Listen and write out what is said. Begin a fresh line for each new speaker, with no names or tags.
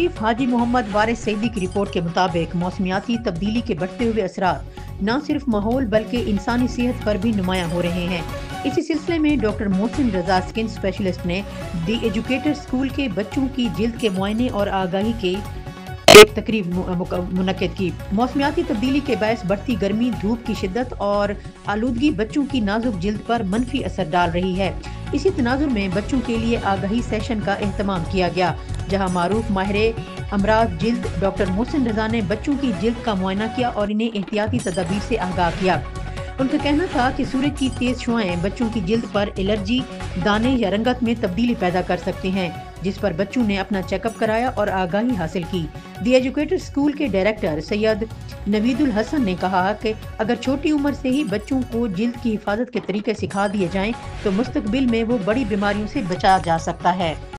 Chief हाजी मोहम्मद वारिस सईदी की report के मुताबिक मौसमियाती तब्दीली के बढ़ते हुए असरात न सिर्फ माहौल बल्कि इंसानी सेहत पर भी नुमायां हो रहे हैं। इसी सिलसिले में doctor Mohsin Raza skin specialist ने दी एजुकेटर स्कूल के बच्चों की जिल्द के मुआयने और आगाही के एक तकरीब मुनक्किद की। मौसमियाती तब्दीली के बायस बढ़ती गर्मी, धूप की शिद्दत और आलूदगी बच्चों की नाजुक जिल्द पर मनफी असर डाल रही है। इसी तनाजुर में बच्चों के लिए आगाही सेशन का एहतमाम किया गया, जहां मारूफ माहिर अमराज जिल्द डॉक्टर मोहसिन रजा ने बच्चों की जिल्द का मुआयना किया और इन्हें एहतियाती तदाबीर से आगाह किया। उनका कहना था कि सूरज की तेज शुआएं बच्चों की जिल्द पर एलर्जी, दाने या रंगत में तब्दीली पैदा कर सकते हैं, जिस पर बच्चों ने अपना चेकअप कराया और आगाही हासिल की। दी एजुकेटर स्कूल के डायरेक्टर सैयद नवीदुल हसन ने कहा कि अगर छोटी उम्र से ही बच्चों को जिल्द की हिफाजत के तरीके सिखा दिए जाएं तो मुस्तकबिल में वो बड़ी बीमारियों से बचा जा सकता है।